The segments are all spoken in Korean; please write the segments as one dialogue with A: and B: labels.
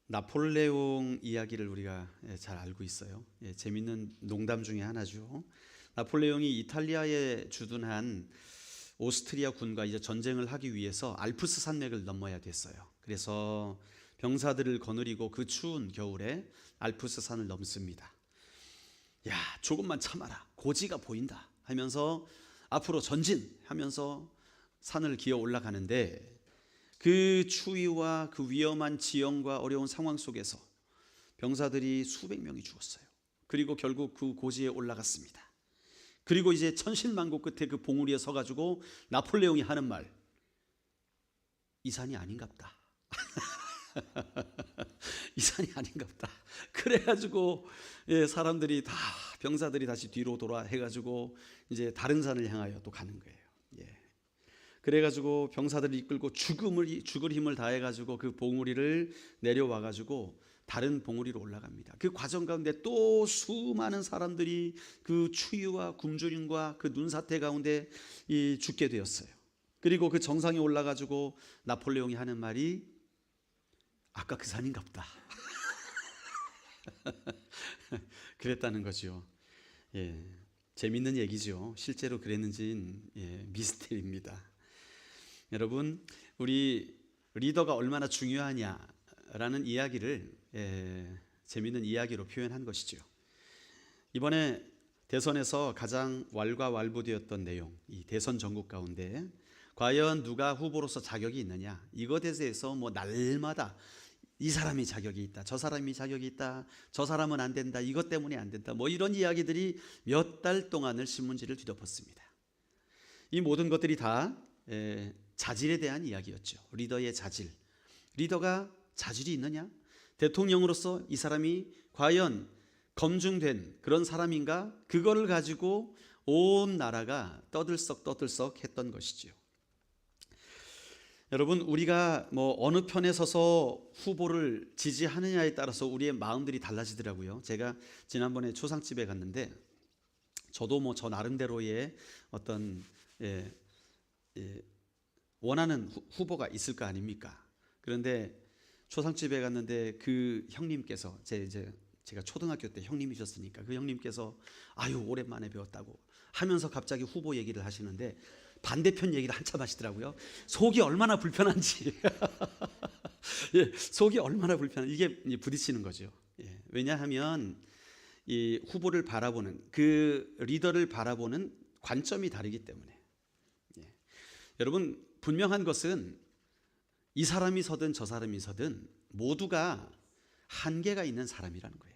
A: 나폴레옹 이야기를 우리가 잘 알고 있어요. 재밌는 농담 중에 하나죠. 나폴레옹이 이탈리아에 주둔한 오스트리아 군과 이제 전쟁을 하기 위해서 알프스 산맥을 넘어야 됐어요. 그래서 병사들을 거느리고 그 추운 겨울에 알프스 산을 넘습니다. 야, 조금만 참아라. 고지가 보인다 하면서 앞으로 전진하면서 산을 기어 올라가는데 그 추위와 그 위험한 지형과 어려운 상황 속에서 병사들이 수백 명이 죽었어요. 그리고 결국 그 고지에 올라갔습니다. 그리고 이제 천신만고 끝에 그 봉우리에 서가지고 나폴레옹이 하는 말, 이 산이 아닌갑다. 이 산이 아닌갑다. 그래가지고 사람들이 다 병사들이 다시 뒤로 돌아 해가지고 이제 다른 산을 향하여 또 가는 거예요. 그래가지고 병사들을 이끌고 죽을 힘을 다해가지고 그 봉우리를 내려와가지고 다른 봉우리로 올라갑니다. 그 과정 가운데 또 수많은 사람들이 그 추위와 굶주림과 그 눈사태 가운데 죽게 되었어요. 그리고 그 정상에 올라가지고 나폴레옹이 하는 말이 아까 그 산인갑다. 그랬다는 거죠. 재밌는 얘기죠. 실제로 그랬는지는 미스테리입니다. 여러분, 우리 리더가 얼마나 중요하냐라는 이야기를 재미있는 이야기로 표현한 것이죠. 이번에 대선에서 가장 왈가왈부되었던 내용, 이 대선 전국 가운데 과연 누가 후보로서 자격이 있느냐, 이것에 대해서 뭐 날마다 이 사람이 자격이 있다, 저 사람이 자격이 있다, 저 사람은 안 된다, 이것 때문에 안 된다, 뭐 이런 이야기들이 몇 달 동안을 신문지를 뒤덮었습니다. 이 모든 것들이 다 자질에 대한 이야기였죠. 리더의 자질. 리더가 자질이 있느냐? 대통령으로서 이 사람이 과연 검증된 그런 사람인가? 그거를 가지고 온 나라가 떠들썩 했던 것이지요. 여러분, 우리가 뭐 어느 편에 서서 후보를 지지하느냐에 따라서 우리의 마음들이 달라지더라고요. 제가 지난번에 초상집에 갔는데 저도 뭐 저 나름대로의 어떤 원하는 후보가 있을 거 아닙니까? 그런데 초상집에 갔는데 그 형님께서 제가 초등학교 때 형님이셨으니까 그 형님께서 아유 오랜만에 배웠다고 하면서 갑자기 후보 얘기를 하시는데 반대편 얘기를 한참 하시더라고요. 속이 얼마나 불편한지. 속이 얼마나 불편한지 이게 부딪히는 거죠. 왜냐하면 이 후보를 바라보는 그 리더를 바라보는 관점이 다르기 때문에. 여러분, 분명한 것은 이 사람이 서든 저 사람이 서든 모두가 한계가 있는 사람이라는 거예요.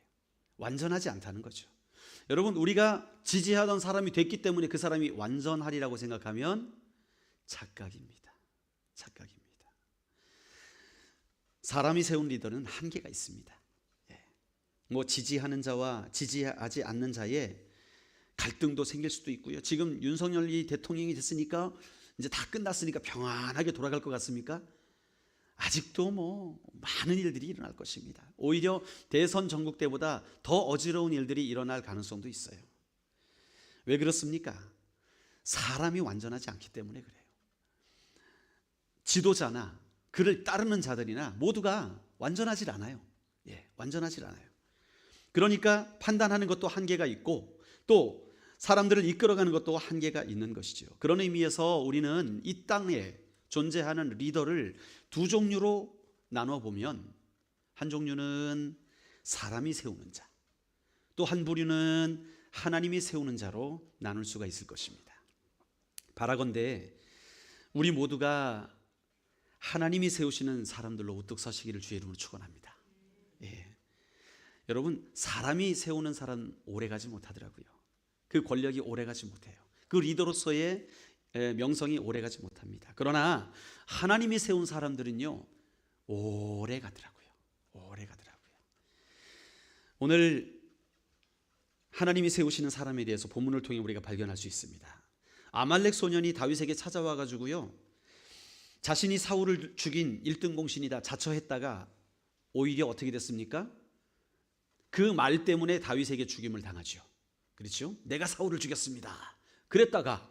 A: 완전하지 않다는 거죠. 여러분, 우리가 지지하던 사람이 됐기 때문에 그 사람이 완전하리라고 생각하면 착각입니다. 착각입니다. 사람이 세운 리더는 한계가 있습니다. 뭐 지지하는 자와 지지하지 않는 자의 갈등도 생길 수도 있고요. 지금 윤석열이 대통령이 됐으니까 이제 다 끝났으니까 평안하게 돌아갈 것 같습니까? 아직도 뭐 많은 일들이 일어날 것입니다. 오히려 대선 전국 때보다 더 어지러운 일들이 일어날 가능성도 있어요. 왜 그렇습니까? 사람이 완전하지 않기 때문에 그래요. 지도자나 그를 따르는 자들이나 모두가 완전하지 않아요. 완전하지 않아요. 그러니까 판단하는 것도 한계가 있고 또 사람들을 이끌어가는 것도 한계가 있는 것이죠. 그런 의미에서 우리는 이 땅에 존재하는 리더를 두 종류로 나눠보면 한 종류는 사람이 세우는 자, 또 한 부류는 하나님이 세우는 자로 나눌 수가 있을 것입니다. 바라건대 우리 모두가 하나님이 세우시는 사람들로 우뚝 서시기를 주의 이름으로 축원합니다. 여러분, 사람이 세우는 사람 오래가지 못하더라고요. 그 권력이 오래가지 못해요. 그 리더로서의 명성이 오래가지 못합니다. 그러나 하나님이 세운 사람들은요 오래가더라고요. 오래가더라고요. 오늘 하나님이 세우시는 사람에 대해서 본문을 통해 우리가 발견할 수 있습니다. 아말렉 소년이 다윗에게 찾아와 가지고요 자신이 사울을 죽인 1등 공신이다 자처했다가 오히려 어떻게 됐습니까? 그 말 때문에 다윗에게 죽임을 당하죠. 그렇죠? 내가 사울을 죽였습니다. 그랬다가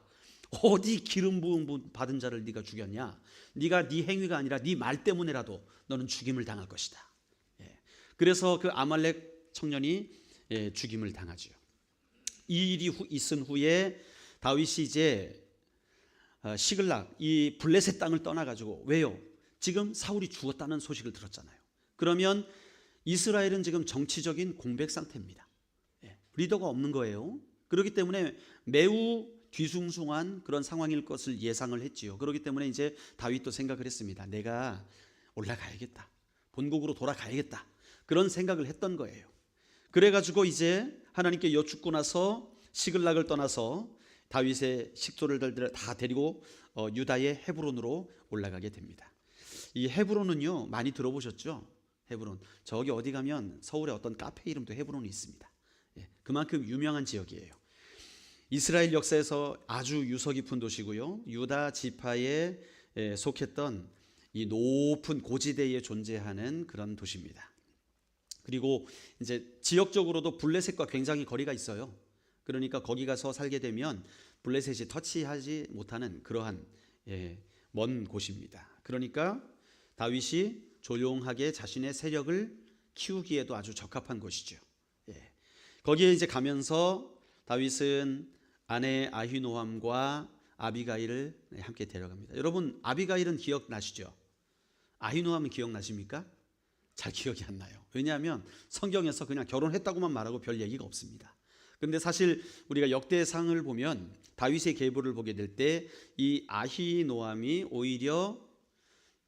A: 어디 기름 부음 받은 자를 네가 죽였냐? 네가 네 행위가 아니라 네 말 때문에라도 너는 죽임을 당할 것이다. 그래서 그 아말렉 청년이 죽임을 당하죠. 이 일이 있은 후에 다윗이 이제 시글락 이 블레셋 땅을 떠나가지고, 왜요? 지금 사울이 죽었다는 소식을 들었잖아요. 그러면 이스라엘은 지금 정치적인 공백 상태입니다. 리더가 없는 거예요. 그렇기 때문에 매우 뒤숭숭한 그런 상황일 것을 예상을 했지요. 그렇기 때문에 이제 다윗도 생각을 했습니다. 내가 올라가야겠다, 본국으로 돌아가야겠다, 그런 생각을 했던 거예요. 그래가지고 이제 하나님께 여쭙고 나서 시글락을 떠나서 다윗의 식솔들을 다 데리고 유다의 헤브론으로 올라가게 됩니다. 이 헤브론은요, 많이 들어보셨죠? 헤브론, 저기 어디 가면 서울에 어떤 카페 이름도 헤브론이 있습니다. 그만큼 유명한 지역이에요. 이스라엘 역사에서 아주 유서 깊은 도시고요, 유다 지파에 속했던 이 높은 고지대에 존재하는 그런 도시입니다. 그리고 이제 지역적으로도 블레셋과 굉장히 거리가 있어요. 그러니까 거기 가서 살게 되면 블레셋이 터치하지 못하는 그러한 먼 곳입니다. 그러니까 다윗이 조용하게 자신의 세력을 키우기에도 아주 적합한 곳이죠. 거기에 이제 가면서 다윗은 아내 아히노함과 아비가일을 함께 데려갑니다. 여러분, 아비가일은 기억나시죠? 아히노함은 기억나십니까? 잘 기억이 안 나요. 왜냐하면 성경에서 그냥 결혼했다고만 말하고 별 얘기가 없습니다. 그런데 사실 우리가 역대상을 보면 다윗의 계보를 보게 될 때 이 아히노함이 오히려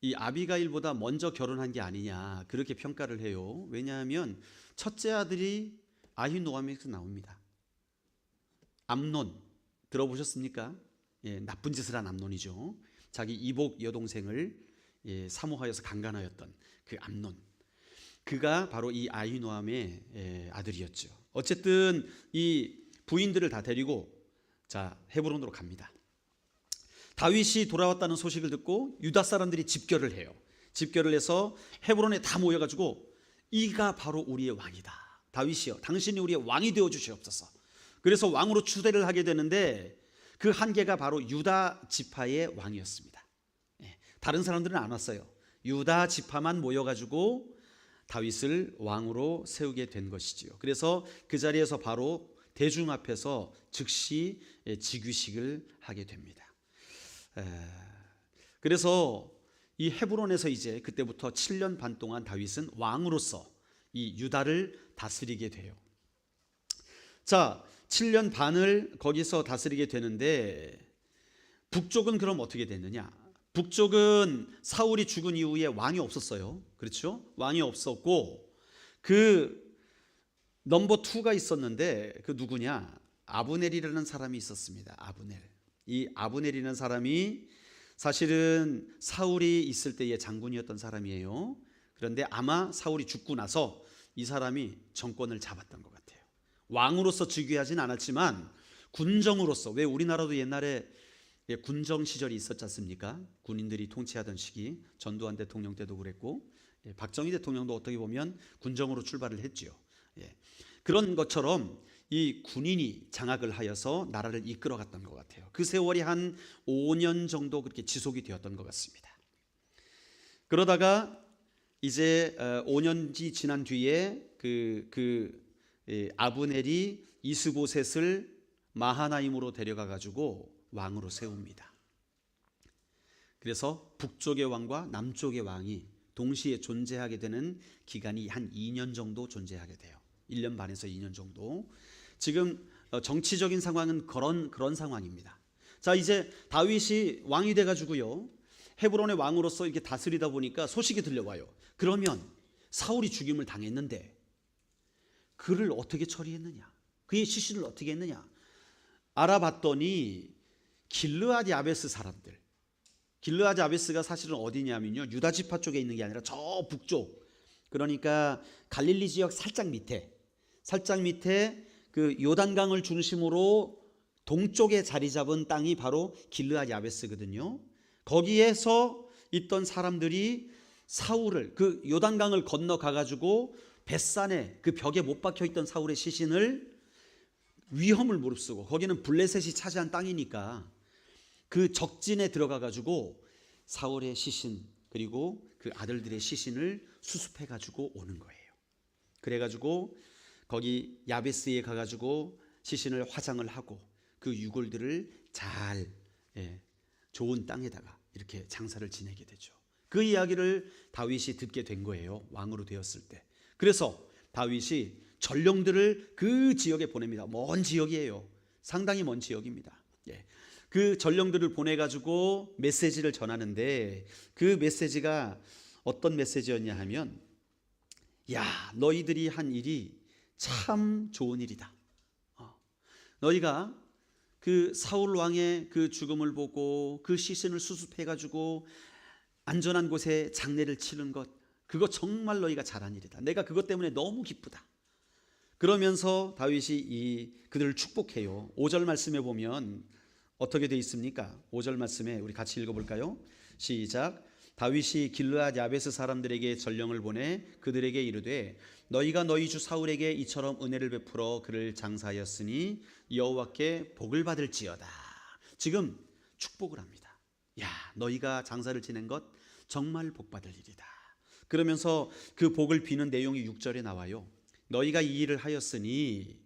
A: 이 아비가일보다 먼저 결혼한 게 아니냐, 그렇게 평가를 해요. 왜냐하면 첫째 아들이 아히노함에서 나옵니다. 암논 들어보셨습니까? 나쁜 짓을 한 암논이죠. 자기 이복 여동생을 사모하여서 강간하였던 그 암논, 그가 바로 이 아히노함의 아들이었죠. 어쨌든 이 부인들을 다 데리고 자 헤브론으로 갑니다. 다윗이 돌아왔다는 소식을 듣고 유다 사람들이 집결을 해요. 집결을 해서 헤브론에 다 모여가지고 이가 바로 우리의 왕이다. 다윗이여, 당신이 우리의 왕이 되어 주시옵소서. 그래서 왕으로 추대를 하게 되는데 그 한 계가 바로 유다 지파의 왕이었습니다. 다른 사람들은 안 왔어요. 유다 지파만 모여가지고 다윗을 왕으로 세우게 된 것이지요. 그래서 그 자리에서 바로 대중 앞에서 즉시 즉위식을 하게 됩니다. 그래서 이 헤브론에서 이제 그때부터 7년 반 동안 다윗은 왕으로서 이 유다를 다스리게 돼요. 자, 7년 반을 거기서 다스리게 되는데 북쪽은 그럼 어떻게 됐느냐? 북쪽은 사울이 죽은 이후에 왕이 없었어요. 그렇죠? 왕이 없었고 그 넘버 2가 있었는데 그 누구냐? 아브넬이라는 사람이 있었습니다. 아브넬. 이 아브넬이라는 사람이 사실은 사울이 있을 때의 장군이었던 사람이에요. 그런데 아마 사울이 죽고 나서 이 사람이 정권을 잡았던 것 같아요. 왕으로서 즉위하진 않았지만 군정으로서, 왜 우리나라도 옛날에 군정 시절이 있었지 않습니까? 군인들이 통치하던 시기, 전두환 대통령 때도 그랬고 박정희 대통령도 어떻게 보면 군정으로 출발을 했지요. 그런 것처럼 이 군인이 장악을 하여서 나라를 이끌어갔던 것 같아요. 그 세월이 한 5년 정도 그렇게 지속이 되었던 것 같습니다. 그러다가 이제 5년이 지난 뒤에 아브넬이 이스보셋을 마하나임으로 데려가 가지고 왕으로 세웁니다. 그래서 북쪽의 왕과 남쪽의 왕이 동시에 존재하게 되는 기간이 한 2년 정도 존재하게 돼요. 1년 반에서 2년 정도. 지금 정치적인 상황은 그런 상황입니다. 자, 이제 다윗이 왕이 돼 가지고요, 헤브론의 왕으로서 이렇게 다스리다 보니까 소식이 들려와요. 그러면 사울이 죽임을 당했는데 그를 어떻게 처리했느냐, 그의 시신을 어떻게 했느냐 알아봤더니 길르앗 야베스 사람들, 길르앗 야베스가 사실은 어디냐면요, 유다 지파 쪽에 있는 게 아니라 저 북쪽, 그러니까 갈릴리 지역 살짝 밑에 그 요단강을 중심으로 동쪽에 자리 잡은 땅이 바로 길르앗 야베스거든요. 거기에서 있던 사람들이 사울을, 그 요단강을 건너가 가지고 벳산에 그 벽에 못 박혀 있던 사울의 시신을 위험을 무릅쓰고, 거기는 블레셋이 차지한 땅이니까 그 적진에 들어가 가지고 사울의 시신 그리고 그 아들들의 시신을 수습해 가지고 오는 거예요. 그래 가지고 거기 야베스에 가 가지고 시신을 화장을 하고 그 유골들을 잘 좋은 땅에다가 이렇게 장사를 지내게 되죠. 그 이야기를 다윗이 듣게 된 거예요. 왕으로 되었을 때. 그래서 다윗이 전령들을 그 지역에 보냅니다. 먼 지역이에요. 상당히 먼 지역입니다. 그 전령들을 보내가지고 메시지를 전하는데 그 메시지가 어떤 메시지였냐 하면, 야, 너희들이 한 일이 참 좋은 일이다. 너희가 그 사울 왕의 그 죽음을 보고 그 시신을 수습해가지고 안전한 곳에 장례를 치른 것, 그거 정말 너희가 잘한 일이다. 내가 그것 때문에 너무 기쁘다. 그러면서 다윗이 그들을 축복해요. 5절 말씀에 보면 어떻게 되어 있습니까? 5절 말씀에 우리 같이 읽어볼까요? 시작. 다윗이 길르앗 야베스 사람들에게 전령을 보내 그들에게 이르되 너희가 너희 주 사울에게 이처럼 은혜를 베풀어 그를 장사하였으니 여호와께 복을 받을지어다. 지금 축복을 합니다. 야, 너희가 장사를 지낸 것 정말 복 받을 일이다. 그러면서 그 복을 비는 내용이 6절에 나와요. 너희가 이 일을 하였으니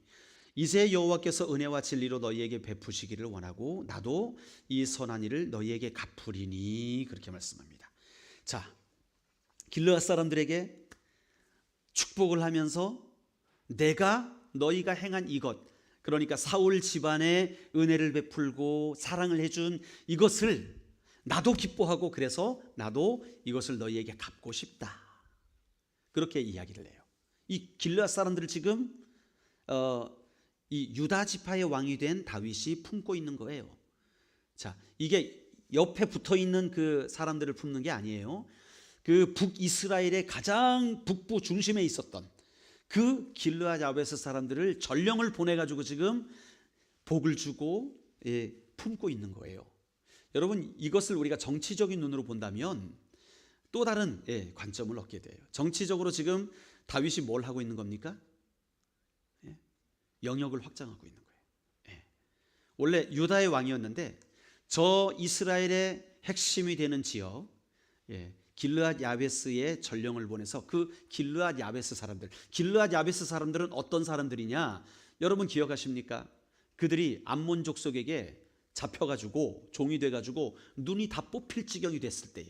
A: 이제 여호와께서 은혜와 진리로 너희에게 베푸시기를 원하고 나도 이 선한 일을 너희에게 갚으리니, 그렇게 말씀합니다. 자, 길르앗 사람들에게 축복을 하면서 내가 너희가 행한 이것, 그러니까 사울 집안에 은혜를 베풀고 사랑을 해준 이것을 나도 기뻐하고 그래서 나도 이것을 너희에게 갚고 싶다. 그렇게 이야기를 해요. 이 길르앗 사람들을 지금 이 유다 지파의 왕이 된 다윗이 품고 있는 거예요. 자, 이게 옆에 붙어 있는 그 사람들을 품는 게 아니에요. 그 북이스라엘의 가장 북부 중심에 있었던 그 길르앗 야베스 사람들을 전령을 보내 가지고 지금 복을 주고 품고 있는 거예요. 여러분, 이것을 우리가 정치적인 눈으로 본다면 또 다른 관점을 얻게 돼요. 정치적으로 지금 다윗이 뭘 하고 있는 겁니까? 영역을 확장하고 있는 거예요. 원래 유다의 왕이었는데 저 이스라엘의 핵심이 되는 지역, 길르앗 야베스에 전령을 보내서 그 길르앗 야베스 사람들은 어떤 사람들이냐? 여러분 기억하십니까? 그들이 암몬 족속에게 잡혀가지고 종이 돼가지고 눈이 다 뽑힐 지경이 됐을 때에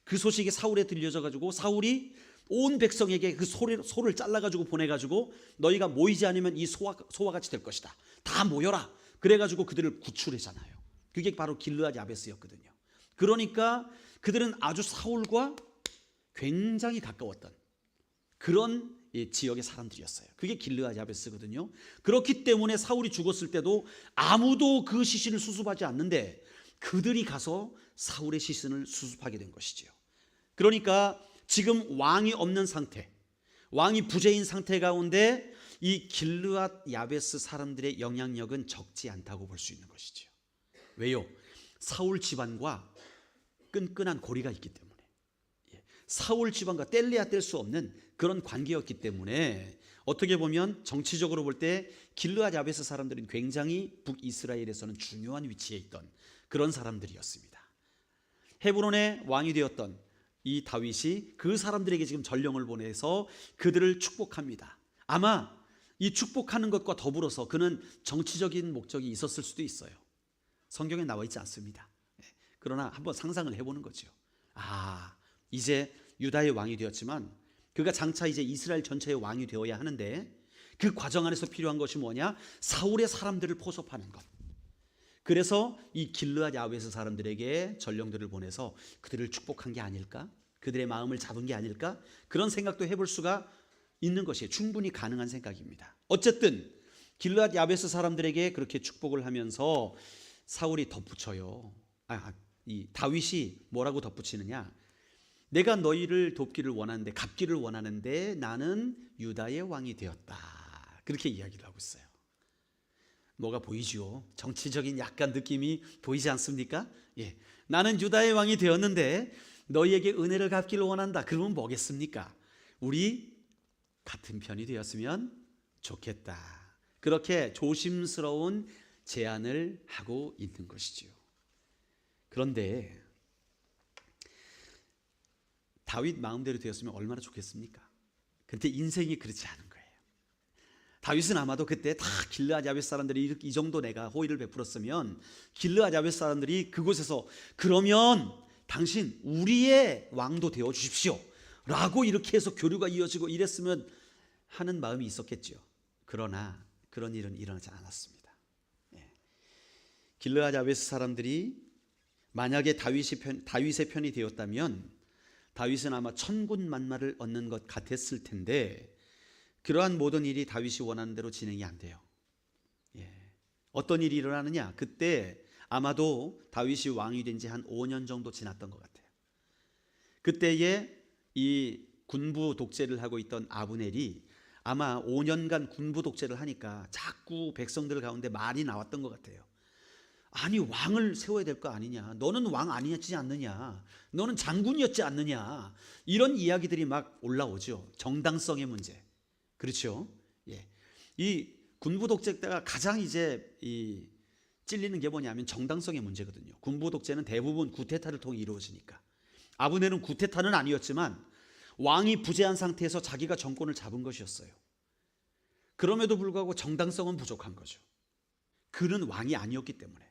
A: 그 소식이 사울에 들려져가지고 사울이 온 백성에게 그 소를 잘라가지고 보내가지고 너희가 모이지 않으면 이 소와 같이 될 것이다. 다 모여라. 그래가지고 그들을 구출했잖아요. 그게 바로 길르앗 야베스였거든요. 그러니까 그들은 아주 사울과 굉장히 가까웠던 그런 지역의 사람들이었어요. 그게 길르앗 야베스거든요. 그렇기 때문에 사울이 죽었을 때도 아무도 그 시신을 수습하지 않는데 그들이 가서 사울의 시신을 수습하게 된 것이지요. 그러니까 지금 왕이 없는 상태, 왕이 부재인 상태 가운데 이 길르앗 야베스 사람들의 영향력은 적지 않다고 볼 수 있는 것이지요. 왜요? 사울 집안과 끈끈한 고리가 있기 때문에, 사울 집안과 뗄래야 뗄 수 없는 그런 관계였기 때문에 어떻게 보면 정치적으로 볼 때 길르앗 야베스 사람들은 굉장히 북이스라엘에서는 중요한 위치에 있던 그런 사람들이었습니다. 헤브론의 왕이 되었던 이 다윗이 그 사람들에게 지금 전령을 보내서 그들을 축복합니다. 아마 이 축복하는 것과 더불어서 그는 정치적인 목적이 있었을 수도 있어요. 성경에 나와 있지 않습니다. 그러나 한번 상상을 해보는 거죠. 이제 유다의 왕이 되었지만 그가 장차 이제 이스라엘 전체의 왕이 되어야 하는데 그 과정 안에서 필요한 것이 뭐냐? 사울의 사람들을 포섭하는 것. 그래서 이 길르앗 야베스 사람들에게 전령들을 보내서 그들을 축복한 게 아닐까? 그들의 마음을 잡은 게 아닐까? 그런 생각도 해볼 수가 있는 것이에요. 충분히 가능한 생각입니다. 어쨌든 길르앗 야베스 사람들에게 그렇게 축복을 하면서 사울이 덧붙여요. 이 다윗이 뭐라고 덧붙이느냐? 내가 너희를 돕기를 원하는데, 갚기를 원하는데 나는 유다의 왕이 되었다. 그렇게 이야기를 하고 있어요. 뭐가 보이죠? 정치적인 약간 느낌이 보이지 않습니까? 나는 유다의 왕이 되었는데 너희에게 은혜를 갚기를 원한다. 그러면 뭐겠습니까? 우리 같은 편이 되었으면 좋겠다. 그렇게 조심스러운 제안을 하고 있는 것이지요. 그런데 다윗 마음대로 되었으면 얼마나 좋겠습니까? 그런데 인생이 그렇지 않은 거예요. 다윗은 아마도 그때 다 길르앗 야벳 사람들이 이 정도 내가 호의를 베풀었으면 길르앗 야벳 사람들이 그곳에서 그러면 당신 우리의 왕도 되어 주십시오 라고 이렇게 해서 교류가 이어지고 이랬으면 하는 마음이 있었겠죠. 그러나 그런 일은 일어나지 않았습니다. 길르앗 야벳 사람들이 만약에 다윗의 편이 되었다면 다윗은 아마 천군만마를 얻는 것 같았을 텐데 그러한 모든 일이 다윗이 원하는 대로 진행이 안 돼요. 어떤 일이 일어나느냐? 그때 아마도 다윗이 왕이 된 지 한 5년 정도 지났던 것 같아요. 그때에 이 군부 독재를 하고 있던 아브넬이 아마 5년간 군부 독재를 하니까 자꾸 백성들 가운데 말이 나왔던 것 같아요. 아니 왕을 세워야 될 거 아니냐, 너는 왕 아니었지 않느냐, 너는 장군이었지 않느냐, 이런 이야기들이 막 올라오죠. 정당성의 문제. 그렇죠? 이 군부 독재 때가 가장 이제 이 찔리는 게 뭐냐면 정당성의 문제거든요. 군부 독재는 대부분 구테타를 통해 이루어지니까. 아브넬은 구테타는 아니었지만 왕이 부재한 상태에서 자기가 정권을 잡은 것이었어요. 그럼에도 불구하고 정당성은 부족한 거죠. 그는 왕이 아니었기 때문에.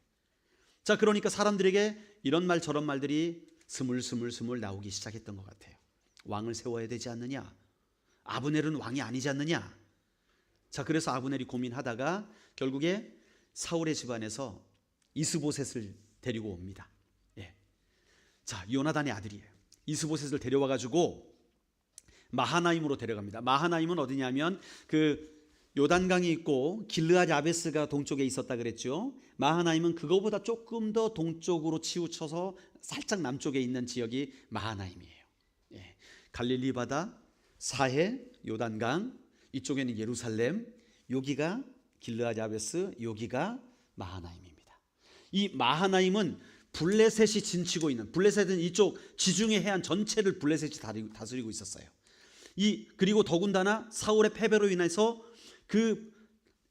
A: 자, 그러니까 사람들에게 이런 말 저런 말들이 스물스물 나오기 시작했던 것 같아요. 왕을 세워야 되지 않느냐, 아브넬은 왕이 아니지 않느냐. 자, 그래서 아브넬이 고민하다가 결국에 사울의 집안에서 이스보셋을 데리고 옵니다. 자, 요나단의 아들이에요. 이스보셋을 데려와 가지고 마하나임으로 데려갑니다. 마하나임은 어디냐면 그 요단강이 있고 길르앗 야베스가 동쪽에 있었다 그랬죠. 마하나임은 그거보다 조금 더 동쪽으로 치우쳐서 살짝 남쪽에 있는 지역이 마하나임이에요. 갈릴리 바다, 사해, 요단강, 이쪽에는 예루살렘, 여기가 길르앗 야베스, 여기가 마하나임입니다. 이 마하나임은 블레셋이 진치고 있는, 블레셋은 이쪽 지중해 해안 전체를 블레셋이 다스리고 있었어요. 그리고 더군다나 사울의 패배로 인해서 그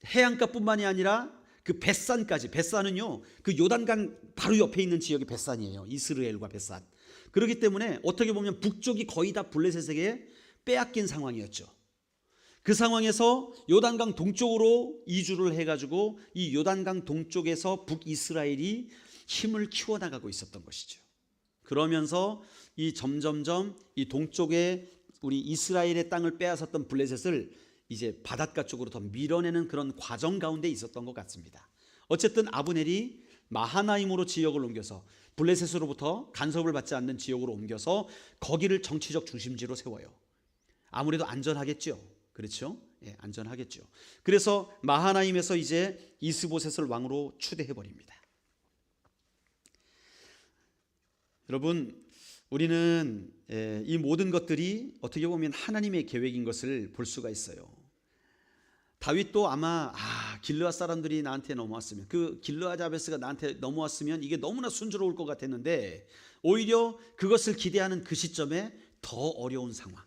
A: 해안가뿐만이 아니라 그 벳산까지, 벳산은요 그 요단강 바로 옆에 있는 지역이 벳산이에요. 이스라엘과 벳산. 그렇기 때문에 어떻게 보면 북쪽이 거의 다 블레셋에게 빼앗긴 상황이었죠. 그 상황에서 요단강 동쪽으로 이주를 해가지고 이 요단강 동쪽에서 북이스라엘이 힘을 키워나가고 있었던 것이죠. 그러면서 이 점점점 이 동쪽에 우리 이스라엘의 땅을 빼앗았던 블레셋을 이제 바닷가 쪽으로 더 밀어내는 그런 과정 가운데 있었던 것 같습니다. 어쨌든 아브넬이 마하나임으로 지역을 옮겨서 블레셋으로부터 간섭을 받지 않는 지역으로 옮겨서 거기를 정치적 중심지로 세워요. 아무래도 안전하겠죠. 그렇죠? 안전하겠죠. 그래서 마하나임에서 이제 이스보셋을 왕으로 추대해 버립니다. 여러분, 우리는 이 모든 것들이 어떻게 보면 하나님의 계획인 것을 볼 수가 있어요. 다윗도 아마 길르앗 사람들이 나한테 넘어왔으면, 그 길르앗 야베스가 나한테 넘어왔으면 이게 너무나 순조로울 것 같았는데 오히려 그것을 기대하는 그 시점에 더 어려운 상황.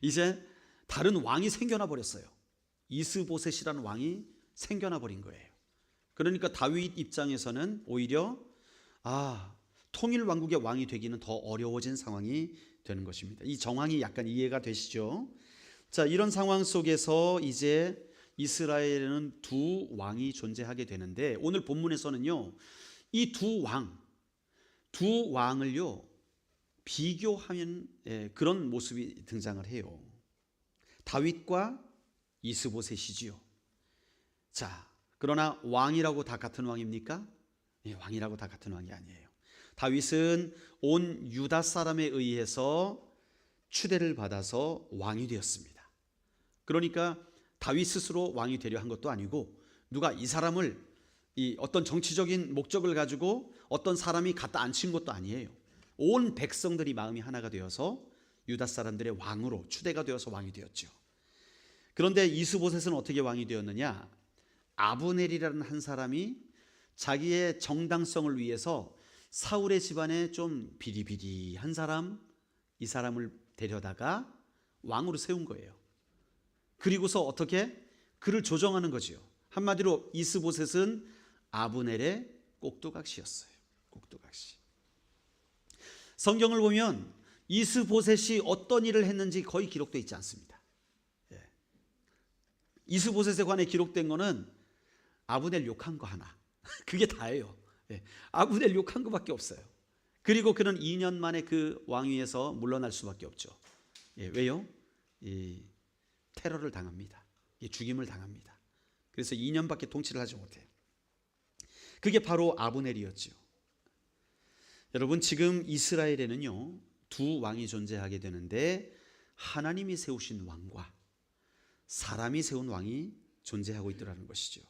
A: 이제 다른 왕이 생겨나 버렸어요. 이스보셋이라는 왕이 생겨나 버린 거예요. 그러니까 다윗 입장에서는 오히려 통일 왕국의 왕이 되기는 더 어려워진 상황이 되는 것입니다. 이 정황이 약간 이해가 되시죠? 자, 이런 상황 속에서 이제 이스라엘에는 두 왕이 존재하게 되는데 오늘 본문에서는요, 이 두 왕을요 비교하는 그런 모습이 등장을 해요. 다윗과 이스보셋이지요. 자, 그러나 왕이라고 다 같은 왕입니까? 왕이라고 다 같은 왕이 아니에요. 다윗은 온 유다 사람에 의해서 추대를 받아서 왕이 되었습니다. 그러니까 다윗 스스로 왕이 되려 한 것도 아니고 누가 이 사람을 어떤 정치적인 목적을 가지고 어떤 사람이 갖다 앉힌 것도 아니에요. 온 백성들이 마음이 하나가 되어서 유다 사람들의 왕으로 추대가 되어서 왕이 되었죠. 그런데 이스보셋은 어떻게 왕이 되었느냐? 아브넬이라는 한 사람이 자기의 정당성을 위해서 사울의 집안에 좀 비리비리한 사람, 이 사람을 데려다가 왕으로 세운 거예요. 그리고서 어떻게? 그를 조정하는 거지요. 한마디로 이스보셋은 아브넬의 꼭두각시였어요. 꼭두각시. 성경을 보면 이스보셋이 어떤 일을 했는지 거의 기록되어 있지 않습니다. 이스보셋에 관해 기록된 거는 아브넬 욕한 거 하나, 그게 다예요. 아브넬 욕한 거밖에 없어요. 그리고 그는 2년 만에 그 왕위에서 물러날 수밖에 없죠. 왜요? 테러를 당합니다. 죽임을 당합니다. 그래서 2년밖에 통치를 하지 못해요. 그게 바로 아브넬이었죠. 여러분, 지금 이스라엘에는요, 두 왕이 존재하게 되는데 하나님이 세우신 왕과 사람이 세운 왕이 존재하고 있더라는 것이죠.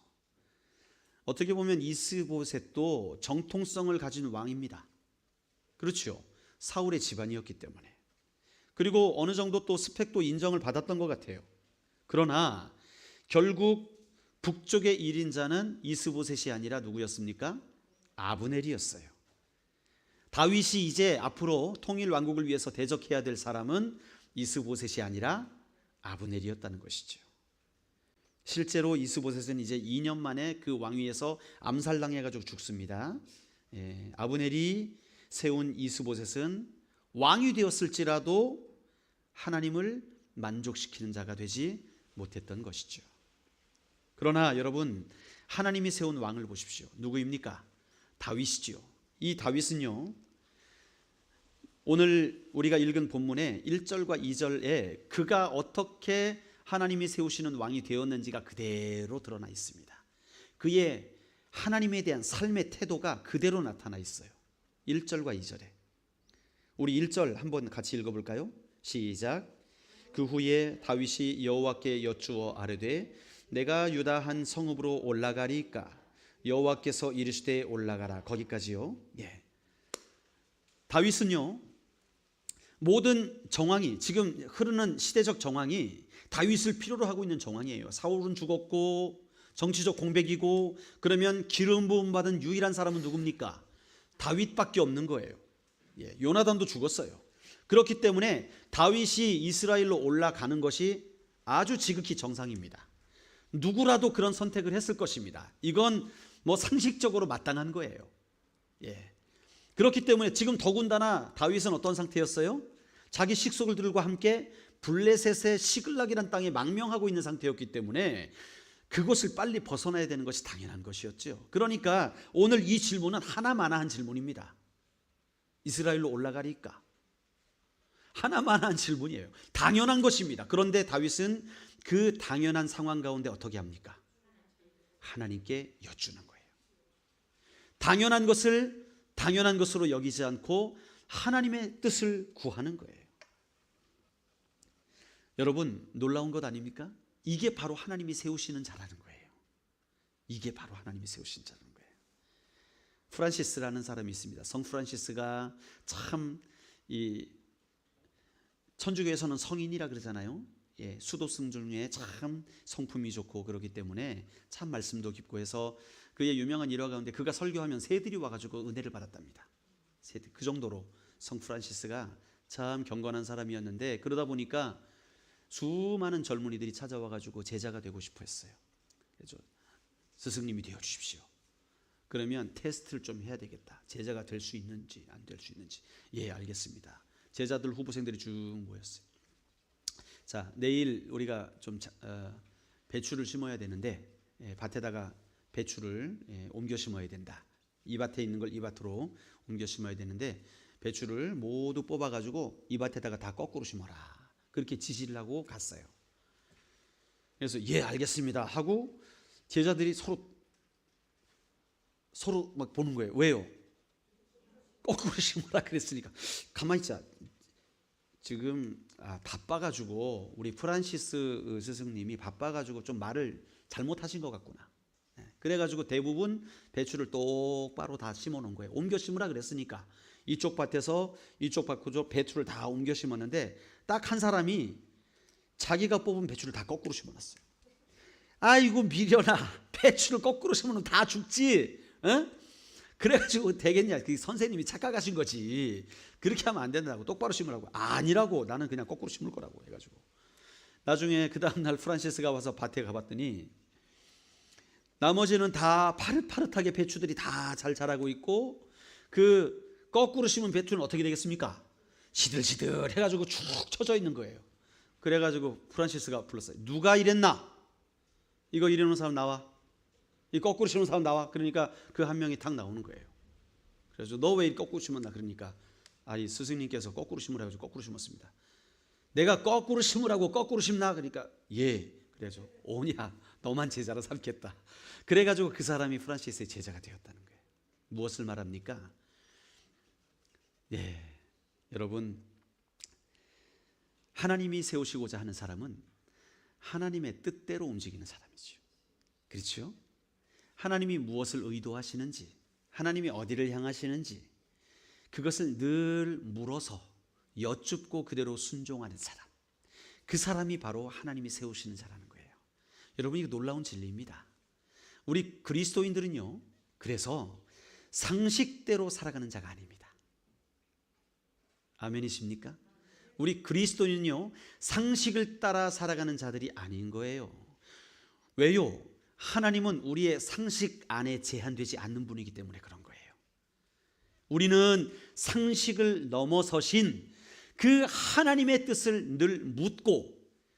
A: 어떻게 보면 이스보셋도 정통성을 가진 왕입니다. 그렇죠. 사울의 집안이었기 때문에. 그리고 어느 정도 또 스펙도 인정을 받았던 것 같아요. 그러나 결국 북쪽의 1인자는 이스보셋이 아니라 누구였습니까? 아브넬이었어요. 다윗이 이제 앞으로 통일 왕국을 위해서 대적해야 될 사람은 이스보셋이 아니라 아브넬이었다는 것이죠. 실제로 이스보셋은 이제 2년 만에 그 왕위에서 암살당해가지고 죽습니다. 아브넬이 세운 이스보셋은 왕이 되었을지라도 하나님을 만족시키는 자가 되지 못했던 것이죠. 그러나 여러분, 하나님이 세운 왕을 보십시오. 누구입니까? 다윗이지요. 이 다윗은요, 오늘 우리가 읽은 본문의 1절과 2절에 그가 어떻게 하나님이 세우시는 왕이 되었는지가 그대로 드러나 있습니다. 그의 하나님에 대한 삶의 태도가 그대로 나타나 있어요. 1절과 2절에. 우리 1절 한번 같이 읽어볼까요? 시작. 그 후에 다윗이 여호와께 여쭈어 아뢰되 내가 유다 한 성읍으로 올라가리까? 여호와께서 이르시되 올라가라. 거기까지요. 다윗은요, 모든 정황이, 지금 흐르는 시대적 정황이 다윗을 필요로 하고 있는 정황이에요. 사울은 죽었고 정치적 공백이고, 그러면 기름 부음 받은 유일한 사람은 누굽니까? 다윗밖에 없는 거예요. 요나단도 죽었어요. 그렇기 때문에 다윗이 이스라엘로 올라가는 것이 아주 지극히 정상입니다. 누구라도 그런 선택을 했을 것입니다. 이건 뭐 상식적으로 마땅한 거예요. 그렇기 때문에 지금 더군다나 다윗은 어떤 상태였어요? 자기 식솔들과 함께 블레셋의 시글락이라는 땅에 망명하고 있는 상태였기 때문에 그것을 빨리 벗어나야 되는 것이 당연한 것이었죠. 그러니까 오늘 이 질문은 하나마나한 질문입니다. 이스라엘로 올라가리까? 하나마나한 질문이에요. 당연한 것입니다. 그런데 다윗은 그 당연한 상황 가운데 어떻게 합니까? 하나님께 여쭈는 거예요. 당연한 것을 당연한 것으로 여기지 않고 하나님의 뜻을 구하는 거예요. 여러분, 놀라운 것 아닙니까? 이게 바로 하나님이 세우시는 자라는 거예요. 이게 바로 하나님이 세우신 자라는 거예요. 프란시스라는 사람이 있습니다. 성 프란시스가 참 이 천주교에서는 성인이라 그러잖아요. 수도승 중에 참 성품이 좋고 그렇기 때문에 참 말씀도 깊고 해서 그의 유명한 일화 가운데 그가 설교하면 새들이 와가지고 은혜를 받았답니다. 새들, 그 정도로 성 프란시스가 참 경건한 사람이었는데, 그러다 보니까 수많은 젊은이들이 찾아와가지고 제자가 되고 싶어 했어요. 그래서 스승님이 되어 주십시오. 그러면 테스트를 좀 해야 되겠다. 제자가 될 수 있는지 안 될 수 있는지. 알겠습니다. 제자들 후보생들이 쭉 모였어요. 자, 내일 우리가 좀 배추를 심어야 되는데 밭에다가 배추를 옮겨 심어야 된다. 이 밭에 있는 걸 이 밭으로 옮겨 심어야 되는데 배추를 모두 뽑아가지고 이 밭에다가 다 거꾸로 심어라. 그렇게 지시를 하고 갔어요. 그래서 알겠습니다 하고 제자들이 서로 막 보는 거예요. 왜요? 거꾸로 심어라 그랬으니까. 가만히 있자. 지금 바빠가지고 우리 프란시스 스승님이 바빠가지고 좀 말을 잘못하신 것 같구나. 그래가지고 대부분 배추를 똑바로 다 심어놓은 거예요. 옮겨 심으라 그랬으니까. 이쪽 밭에서 이쪽 밭으로 배추를 다 옮겨 심었는데 딱 한 사람이 자기가 뽑은 배추를 다 거꾸로 심어놨어요. 아이고 미련아, 배추를 거꾸로 심으면 다 죽지. 그래가지고 되겠냐. 그 선생님이 착각하신 거지. 그렇게 하면 안 된다고. 똑바로 심으라고. 아니라고. 나는 그냥 거꾸로 심을 거라고 해가지고. 나중에 그 다음날 프란시스가 와서 밭에 가봤더니 나머지는 다 파릇파릇하게 배추들이 다 잘 자라고 있고, 그 거꾸로 심은 배추는 어떻게 되겠습니까? 시들시들 해가지고 축 처져 있는 거예요. 그래가지고 프란시스가 불렀어요. 누가 이랬나? 이거 이래놓은 사람 나와. 이 거꾸로 심은 사람 나와. 그러니까 그 한 명이 탁 나오는 거예요. 그래서 너 왜 거꾸로 심었나? 그러니까 이 스승님께서 거꾸로 심으라고 해서 거꾸로 심었습니다. 내가 거꾸로 심으라고 거꾸로 심나? 그러니까 예. 그래서 오냐 너만 제자로 삼겠다. 그래가지고 그 사람이 프란시스의 제자가 되었다는 거예요. 무엇을 말합니까? 예, 여러분, 하나님이 세우시고자 하는 사람은 하나님의 뜻대로 움직이는 사람이죠. 그렇죠? 하나님이 무엇을 의도하시는지, 하나님이 어디를 향하시는지 그것을 늘 물어서 여쭙고 그대로 순종하는 사람, 그 사람이 바로 하나님이 세우시는 자라는 거예요. 여러분, 이거 놀라운 진리입니다. 우리 그리스도인들은요, 그래서 상식대로 살아가는 자가 아닙니다. 아멘이십니까? 우리 그리스도인은요, 상식을 따라 살아가는 자들이 아닌 거예요. 왜요? 하나님은 우리의 상식 안에 제한되지 않는 분이기 때문에 그런 거예요. 우리는 상식을 넘어서신 그 하나님의 뜻을 늘 묻고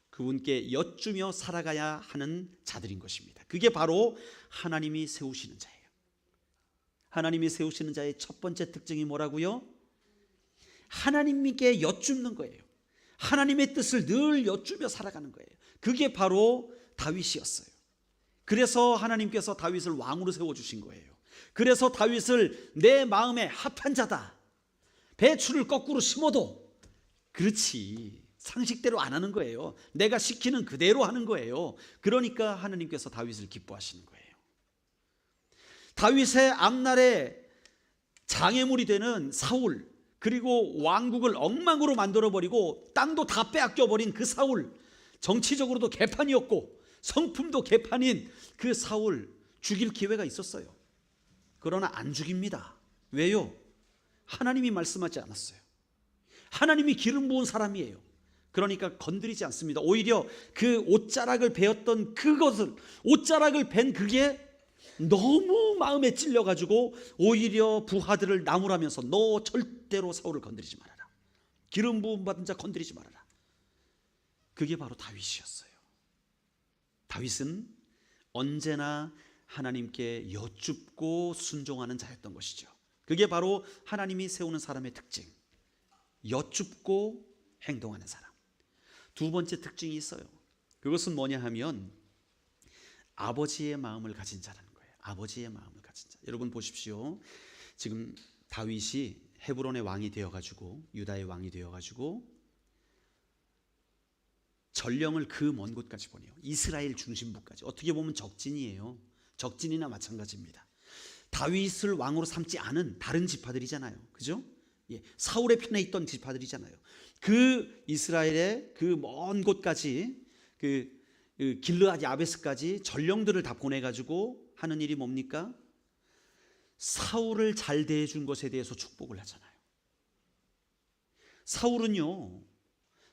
A: 그분께 여쭈며 살아가야 하는 자들인 것입니다. 그게 바로 하나님이 세우시는 자예요. 하나님이 세우시는 자의 첫 번째 특징이 뭐라고요? 하나님께 여쭙는 거예요. 하나님의 뜻을 늘 여쭈며 살아가는 거예요. 그게 바로 다윗이었어요. 그래서 하나님께서 다윗을 왕으로 세워주신 거예요. 그래서 다윗을 내 마음에 합한 자다. 배추를 거꾸로 심어도 그렇지, 상식대로 안 하는 거예요. 내가 시키는 그대로 하는 거예요. 그러니까 하나님께서 다윗을 기뻐하시는 거예요. 다윗의 앞날에 장애물이 되는 사울, 그리고 왕국을 엉망으로 만들어버리고 땅도 다 빼앗겨버린 그 사울, 정치적으로도 개판이었고 성품도 개판인 그 사울 죽일 기회가 있었어요. 그러나 안 죽입니다. 왜요? 하나님이 말씀하지 않았어요. 하나님이 기름 부은 사람이에요. 그러니까 건드리지 않습니다. 오히려 그 옷자락을 베었던 그것을, 옷자락을 벤 그게 너무 마음에 찔려가지고 오히려 부하들을 나무라면서 너 절대로 사울을 건드리지 말아라. 기름 부음 받은 자 건드리지 말아라. 그게 바로 다윗이었어요. 다윗은 언제나 하나님께 여쭙고 순종하는 자였던 것이죠. 그게 바로 하나님이 세우는 사람의 특징, 여쭙고 행동하는 사람. 두 번째 특징이 있어요. 그것은 뭐냐 하면 아버지의 마음을 가진 자라는 거예요. 아버지의 마음을 가진 자. 여러분 보십시오. 지금 다윗이 헤브론의 왕이 되어가지고, 유다의 왕이 되어가지고 전령을 그 먼 곳까지 보내요. 이스라엘 중심부까지. 어떻게 보면 적진이에요. 적진이나 마찬가지입니다. 다윗을 왕으로 삼지 않은 다른 지파들이잖아요. 그죠? 예, 사울의 편에 있던 지파들이잖아요. 그 이스라엘의 그 먼 곳까지, 그 길르앗 야베스까지 전령들을 다 보내가지고 하는 일이 뭡니까? 사울을 잘 대해준 것에 대해서 축복을 하잖아요. 사울은요,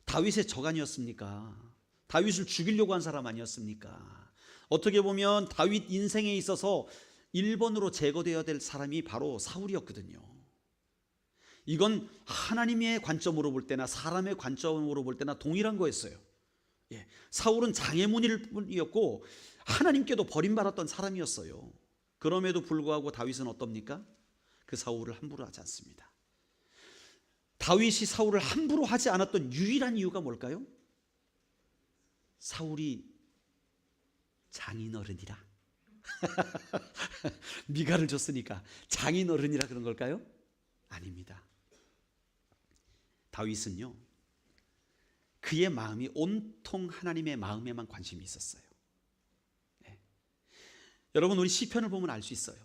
A: 다윗의 적아니었습니까? 다윗을 죽이려고 한 사람 아니었습니까? 어떻게 보면 다윗 인생에 있어서 1번으로 제거되어야 될 사람이 바로 사울이었거든요. 이건 하나님의 관점으로 볼 때나 사람의 관점으로 볼 때나 동일한 거였어요. 예, 사울은 장애물이었고 하나님께도 버림받았던 사람이었어요. 그럼에도 불구하고 다윗은 어떻습니까? 그 사울을 함부로 하지 않습니다. 다윗이 사울을 함부로 하지 않았던 유일한 이유가 뭘까요? 사울이 장인어른이라. 미가를 줬으니까 장인어른이라 그런 걸까요? 아닙니다. 다윗은요, 그의 마음이 온통 하나님의 마음에만 관심이 있었어요. 네. 여러분, 우리 시편을 보면 알 수 있어요.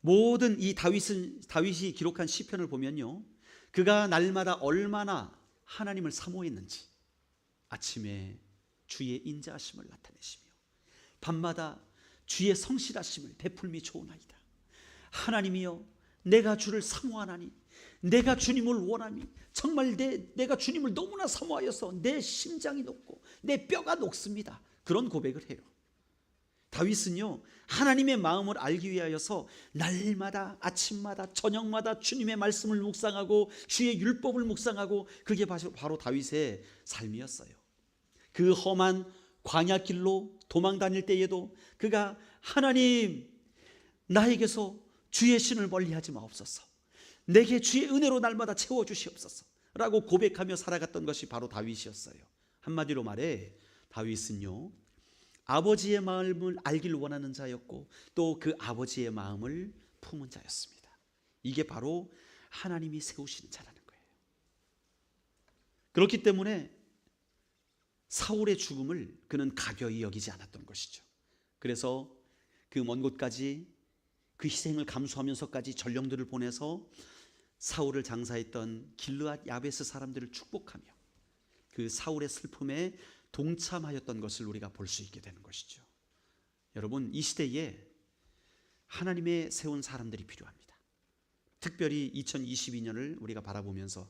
A: 모든 이 다윗이 기록한 시편을 보면요, 그가 날마다 얼마나 하나님을 사모했는지, 아침에 주의 인자하심을 나타내시며 밤마다 주의 성실하심을 베풀미 좋으나이다. 하나님이여, 내가 주를 사모하나니, 내가 주님을 원하니, 정말 내가 주님을 너무나 사모하여서 내 심장이 녹고 내 뼈가 녹습니다. 그런 고백을 해요. 다윗은요, 하나님의 마음을 알기 위하여서 날마다 아침마다 저녁마다 주님의 말씀을 묵상하고 주의 율법을 묵상하고, 그게 바로 다윗의 삶이었어요. 그 험한 광야길로 도망 다닐 때에도 그가 하나님, 나에게서 주의 신을 멀리하지 마옵소서, 내게 주의 은혜로 날마다 채워주시옵소서 라고 고백하며 살아갔던 것이 바로 다윗이었어요. 한마디로 말해 다윗은요, 아버지의 마음을 알길 원하는 자였고 또 그 아버지의 마음을 품은 자였습니다. 이게 바로 하나님이 세우시는 자라는 거예요. 그렇기 때문에 사울의 죽음을 그는 가벼이 여기지 않았던 것이죠. 그래서 그 먼 곳까지 그 희생을 감수하면서까지 전령들을 보내서 사울을 장사했던 길르앗 야베스 사람들을 축복하며 그 사울의 슬픔에 동참하였던 것을 우리가 볼 수 있게 되는 것이죠. 여러분, 이 시대에 하나님의 세운 사람들이 필요합니다. 특별히 2022년을 우리가 바라보면서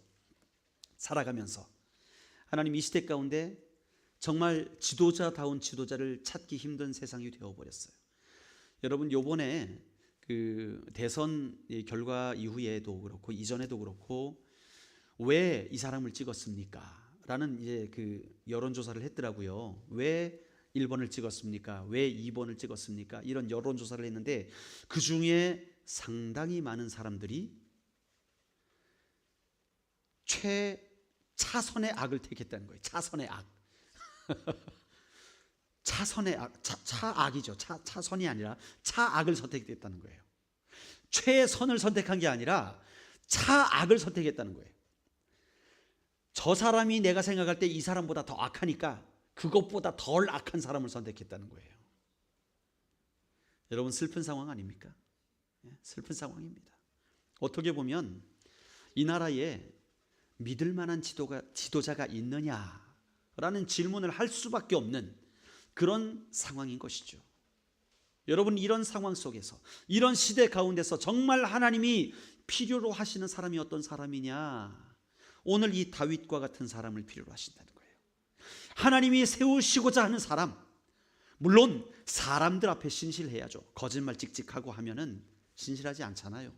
A: 살아가면서 하나님 이 시대 가운데 정말 지도자다운 지도자를 찾기 힘든 세상이 되어버렸어요. 여러분, 요번에 그 대선 결과 이후에도 그렇고 이전에도 그렇고 왜 이 사람을 찍었습니까? 라는 이제 그 여론조사를 했더라고요. 왜 1번을 찍었습니까? 왜 2번을 찍었습니까? 이런 여론조사를 했는데 그 중에 상당히 많은 사람들이 차선의 악을 택했다는 거예요. 차선의 악. 차선의 악, 차악이죠. 차선이 아니라 차악을 선택했다는 거예요. 최선을 선택한 게 아니라 차악을 선택했다는 거예요. 저 사람이 내가 생각할 때 이 사람보다 더 악하니까 그것보다 덜 악한 사람을 선택했다는 거예요. 여러분, 슬픈 상황 아닙니까? 슬픈 상황입니다. 어떻게 보면 이 나라에 믿을 만한 지도자가 있느냐라는 질문을 할 수밖에 없는 그런 상황인 것이죠. 여러분, 이런 상황 속에서, 이런 시대 가운데서 정말 하나님이 필요로 하시는 사람이 어떤 사람이냐? 오늘 이 다윗과 같은 사람을 필요로 하신다는 거예요. 하나님이 세우시고자 하는 사람, 물론 사람들 앞에 신실해야죠. 거짓말 찍찍하고 하면은 신실하지 않잖아요.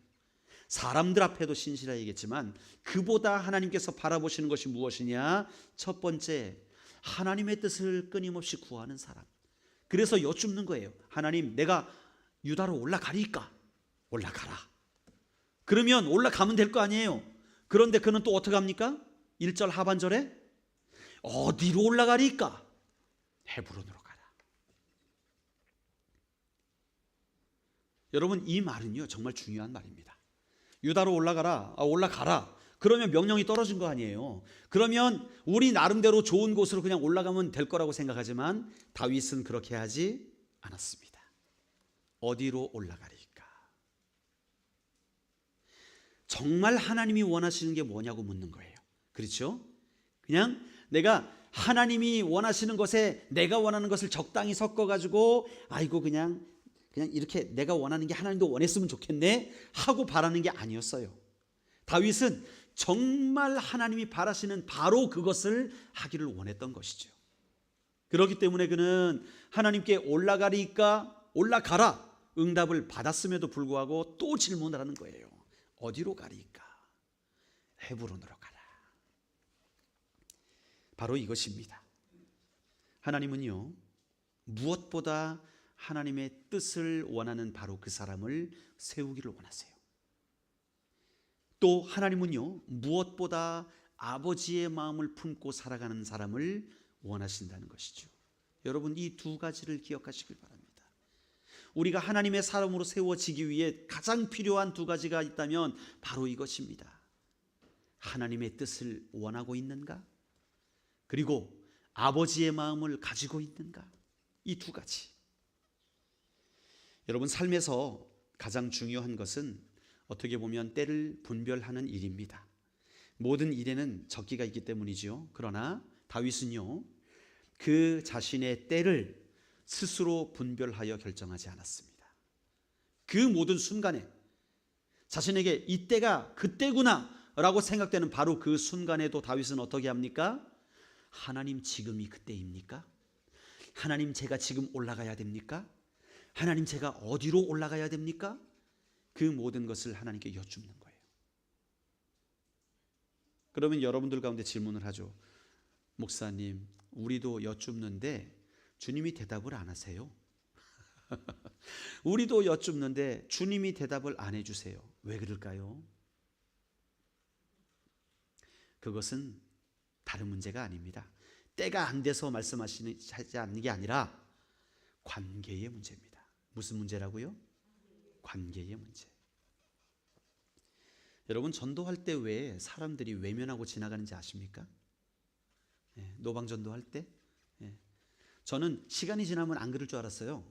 A: 사람들 앞에도 신실해야겠지만 그보다 하나님께서 바라보시는 것이 무엇이냐? 첫 번째, 하나님의 뜻을 끊임없이 구하는 사람. 그래서 여쭙는 거예요. 하나님, 내가 유다로 올라가리까? 올라가라. 그러면 올라가면 될 거 아니에요. 그런데 그는 또 어떻게 합니까? 1절 하반절에 어디로 올라가리까? 헤브론으로 가라. 여러분, 이 말은요 정말 중요한 말입니다. 유다로 올라가라. 올라가라. 그러면 명령이 떨어진 거 아니에요. 그러면 우리 나름대로 좋은 곳으로 그냥 올라가면 될 거라고 생각하지만 다윗은 그렇게 하지 않았습니다. 어디로 올라가리까? 정말 하나님이 원하시는 게 뭐냐고 묻는 거예요. 그렇죠? 그냥 내가 하나님이 원하시는 것에 내가 원하는 것을 적당히 섞어가지고 아이고 그냥 이렇게 내가 원하는 게 하나님도 원했으면 좋겠네 하고 바라는 게 아니었어요. 다윗은 정말 하나님이 바라시는 바로 그것을 하기를 원했던 것이죠. 그렇기 때문에 그는 하나님께 올라가리까? 올라가라. 응답을 받았음에도 불구하고 또 질문을 하는 거예요. 어디로 가리까? 헤브론으로 가라. 바로 이것입니다. 하나님은요 무엇보다 하나님의 뜻을 원하는 바로 그 사람을 세우기를 원하세요. 또 하나님은요 무엇보다 아버지의 마음을 품고 살아가는 사람을 원하신다는 것이죠. 여러분, 이 두 가지를 기억하시길 바랍니다. 우리가 하나님의 사람으로 세워지기 위해 가장 필요한 두 가지가 있다면 바로 이것입니다. 하나님의 뜻을 원하고 있는가? 그리고 아버지의 마음을 가지고 있는가? 이 두 가지. 여러분, 삶에서 가장 중요한 것은 어떻게 보면 때를 분별하는 일입니다. 모든 일에는 적기가 있기 때문이죠. 그러나 다윗은요 그 자신의 때를 스스로 분별하여 결정하지 않았습니다. 그 모든 순간에 자신에게 이때가 그때구나 라고 생각되는 바로 그 순간에도 다윗은 어떻게 합니까? 하나님, 지금이 그때입니까? 하나님, 제가 지금 올라가야 됩니까? 하나님, 제가 어디로 올라가야 됩니까? 그 모든 것을 하나님께 여쭙는 거예요. 그러면 여러분들 가운데 질문을 하죠. 목사님, 우리도 여쭙는데 주님이 대답을 안 하세요. 우리도 여쭙는데 주님이 대답을 안 해주세요. 왜 그럴까요? 그것은 다른 문제가 아닙니다. 때가 안 돼서 말씀하시지 않는 게 아니라 관계의 문제입니다. 무슨 문제라고요? 관계의 문제. 여러분, 전도할 때 왜 사람들이 외면하고 지나가는지 아십니까? 노방 전도할 때 저는 시간이 지나면 안 그럴 줄 알았어요.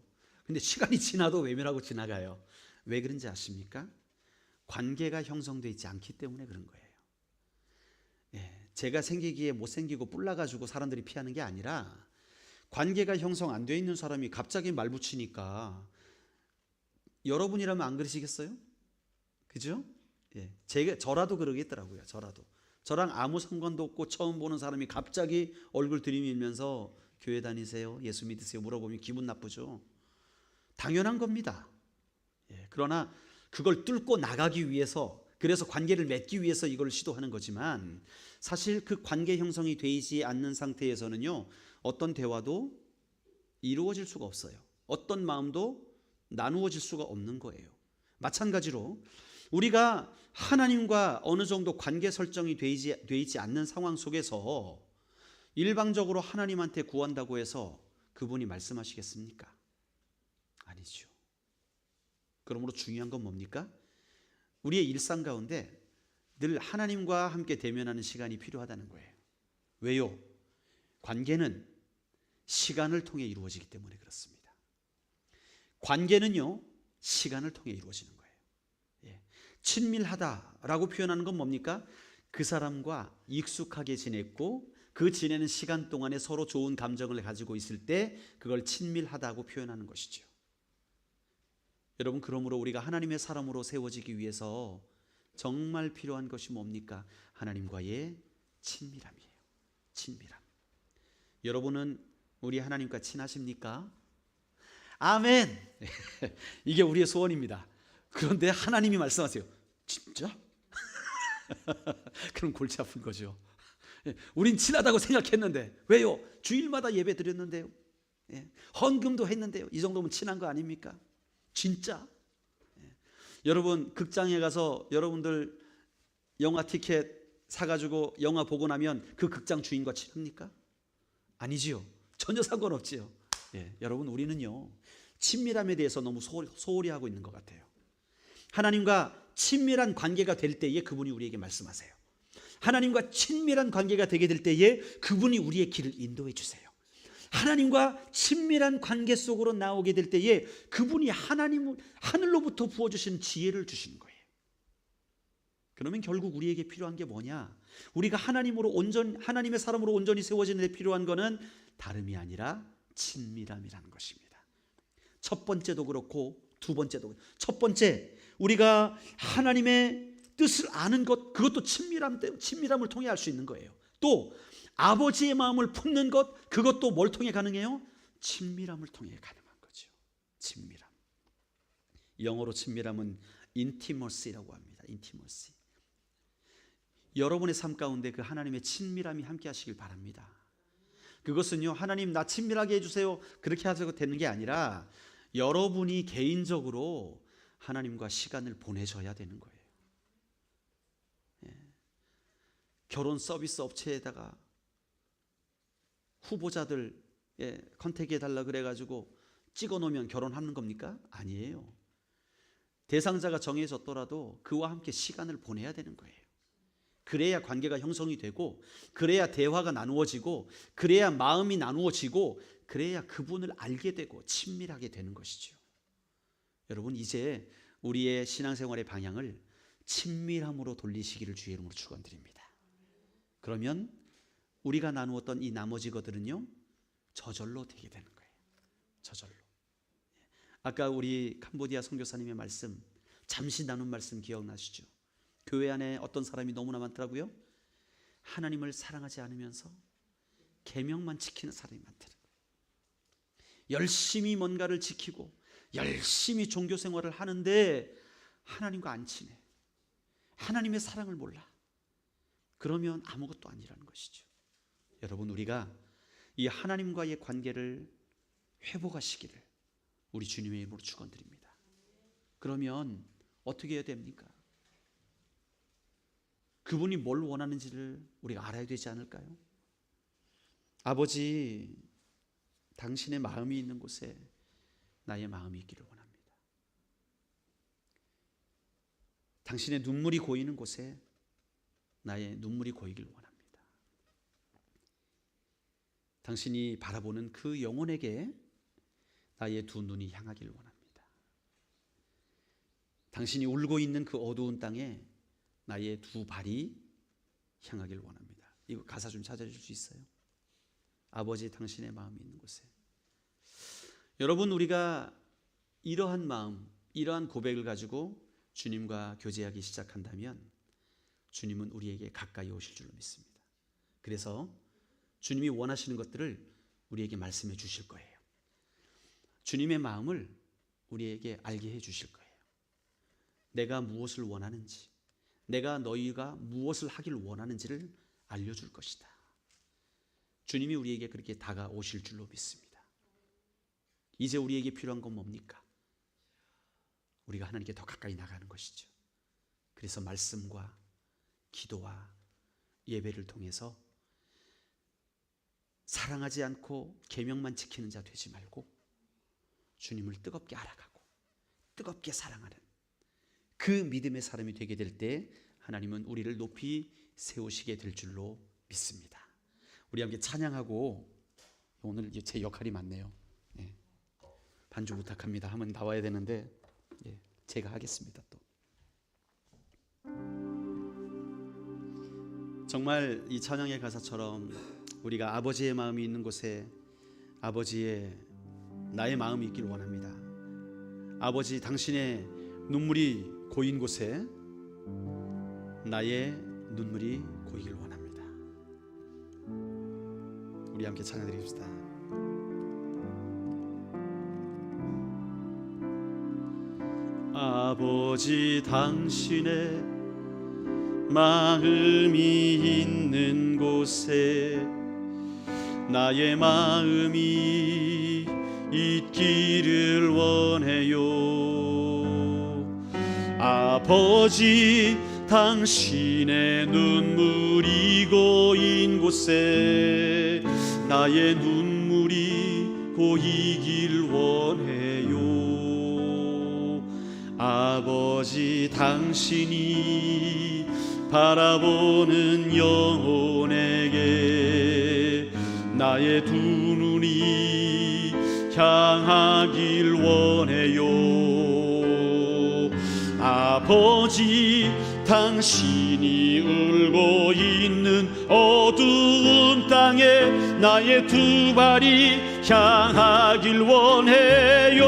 A: 근데 시간이 지나도 외면하고 지나가요. 왜 그런지 아십니까? 관계가 형성되어 있지 않기 때문에 그런 거예요. 제가 생기기에 못생기고 뿔나가지고 사람들이 피하는 게 아니라 관계가 형성 안 되어 있는 사람이 갑자기 말 붙이니까, 여러분이라면 안 그러시겠어요? 그죠? 저라도 그러겠더라고요. 저랑 아무 상관도 없고 처음 보는 사람이 갑자기 얼굴 들이밀면서 교회 다니세요? 예수 믿으세요? 물어보면 기분 나쁘죠. 당연한 겁니다. 그러나 그걸 뚫고 나가기 위해서, 그래서 관계를 맺기 위해서 이걸 시도하는 거지만, 사실 그 관계 형성이 되지 않는 상태에서는요, 어떤 대화도 이루어질 수가 없어요. 어떤 마음도 나누어질 수가 없는 거예요. 마찬가지로 우리가 하나님과 어느 정도 관계 설정이 되지 않는 상황 속에서 일방적으로 하나님한테 구한다고 해서 그분이 말씀하시겠습니까? 아니죠. 그러므로 중요한 건 뭡니까? 우리의 일상 가운데 늘 하나님과 함께 대면하는 시간이 필요하다는 거예요. 왜요? 관계는 시간을 통해 이루어지기 때문에 그렇습니다. 관계는요, 시간을 통해 이루어지는 거예요. 친밀하다라고 표현하는 건 뭡니까? 그 사람과 익숙하게 지냈고 그 지내는 시간 동안에 서로 좋은 감정을 가지고 있을 때 그걸 친밀하다고 표현하는 것이죠. 여러분, 그러므로 우리가 하나님의 사람으로 세워지기 위해서 정말 필요한 것이 뭡니까? 하나님과의 친밀함이에요. 친밀함. 여러분은 우리 하나님과 친하십니까? 아멘. 이게 우리의 소원입니다. 그런데 하나님이 말씀하세요. 진짜? 그럼 골치 아픈 거죠. 우린 친하다고 생각했는데. 왜요? 주일마다 예배 드렸는데요. 헌금도 했는데요. 이 정도면 친한 거 아닙니까? 진짜? 여러분, 극장에 가서 여러분들 영화 티켓 사가지고 영화 보고 나면 그 극장 주인과 친합니까? 아니지요. 전혀 상관없지요. 여러분, 우리는요, 친밀함에 대해서 너무 소홀히 하고 있는 것 같아요. 하나님과 친밀한 관계가 될 때에 그분이 우리에게 말씀하세요. 하나님과 친밀한 관계가 되게 될 때에 그분이 우리의 길을 인도해 주세요. 하나님과 친밀한 관계 속으로 나오게 될 때에 그분이 하늘로부터 부어주신 지혜를 주시는 거예요. 그러면 결국 우리에게 필요한 게 뭐냐? 우리가 하나님의 사람으로 온전히 세워지는 데 필요한 것은 다름이 아니라 친밀함이라는 것입니다. 첫 번째도 그렇고 두 번째도 그렇고, 첫 번째, 우리가 하나님의 뜻을 아는 것, 그것도 친밀함을 통해 알 수 있는 거예요. 또 아버지의 마음을 품는 것, 그것도 뭘 통해 가능해요? 친밀함을 통해 가능한 거죠. 친밀함. 영어로 친밀함은 intimacy라고 합니다. intimacy. 여러분의 삶 가운데 그 하나님의 친밀함이 함께 하시길 바랍니다. 그것은요, 하나님 나 친밀하게 해주세요, 그렇게 하셔도 되는 게 아니라 여러분이 개인적으로 하나님과 시간을 보내셔야 되는 거예요. 결혼 서비스 업체에다가 후보자들 컨택해 달라 그래가지고 찍어 놓으면 결혼하는 겁니까? 아니에요. 대상자가 정해졌더라도 그와 함께 시간을 보내야 되는 거예요. 그래야 관계가 형성이 되고, 그래야 대화가 나누어지고, 그래야 마음이 나누어지고, 그래야 그분을 알게 되고 친밀하게 되는 것이죠. 여러분, 이제 우리의 신앙생활의 방향을 친밀함으로 돌리시기를 주의 이름으로 축원드립니다. 그러면 우리가 나누었던 이 나머지 것들은요, 저절로 되게 되는 거예요. 저절로. 아까 우리 캄보디아 선교사님의 말씀, 잠시 나눈 말씀 기억나시죠? 교회 안에 어떤 사람이 너무나 많더라고요. 하나님을 사랑하지 않으면서 계명만 지키는 사람이 많더라고요. 열심히 뭔가를 지키고 열심히 종교 생활을 하는데 하나님과 안 친해. 하나님의 사랑을 몰라. 그러면 아무것도 아니라는 것이죠. 여러분, 우리가 이 하나님과의 관계를 회복하시기를 우리 주님의 이름으로 축원드립니다. 그러면 어떻게 해야 됩니까? 그분이 뭘 원하는지를 우리가 알아야 되지 않을까요? 아버지, 당신의 마음이 있는 곳에 나의 마음이 있기를 원합니다. 당신의 눈물이 고이는 곳에 나의 눈물이 고이길 원합니다. 당신이 바라보는 그 영혼에게 나의 두 눈이 향하길 원합니다. 당신이 울고 있는 그 어두운 땅에 나의 두 발이 향하길 원합니다. 이거 가사 좀 찾아줄 수 있어요? 아버지, 당신의 마음이 있는 곳에. 여러분, 우리가 이러한 마음, 이러한 고백을 가지고 주님과 교제하기 시작한다면 주님은 우리에게 가까이 오실 줄로 믿습니다. 그래서 주님이 원하시는 것들을 우리에게 말씀해 주실 거예요. 주님의 마음을 우리에게 알게 해 주실 거예요. 내가 무엇을 원하는지, 내가 너희가 무엇을 하길 원하는지를 알려줄 것이다. 주님이 우리에게 그렇게 다가오실 줄로 믿습니다. 이제 우리에게 필요한 건 뭡니까? 우리가 하나님께 더 가까이 나가는 것이죠. 그래서 말씀과 기도와 예배를 통해서 사랑하지 않고 계명만 지키는 자 되지 말고 주님을 뜨겁게 알아가고 뜨겁게 사랑하는 그 믿음의 사람이 되게 될 때 하나님은 우리를 높이 세우시게 될 줄로 믿습니다. 우리 함께 찬양하고, 오늘 제 역할이 많네요. 반주 부탁합니다 하면 나와야 되는데 제가 하겠습니다. 또 정말 이 찬양의 가사처럼 우리가 아버지의 마음이 있는 곳에 아버지의 나의 마음이 있길 원합니다. 아버지, 당신의 눈물이 고인 곳에 나의 눈물이 고이길 원합니다. 우리 함께 찬양드립시다. 아버지, 당신의 마음이 있는 곳에 나의 마음이 있기를 원해요. 아버지, 당신의 눈물이 고인 곳에 나의 눈물이 고이길 원해요. 아버지, 당신이 바라보는 영혼에게 나의 두 눈이 향하길 원해요. 아버지, 당신이 울고 있는 어두운 땅에 나의 두 발이 향하길 원해요.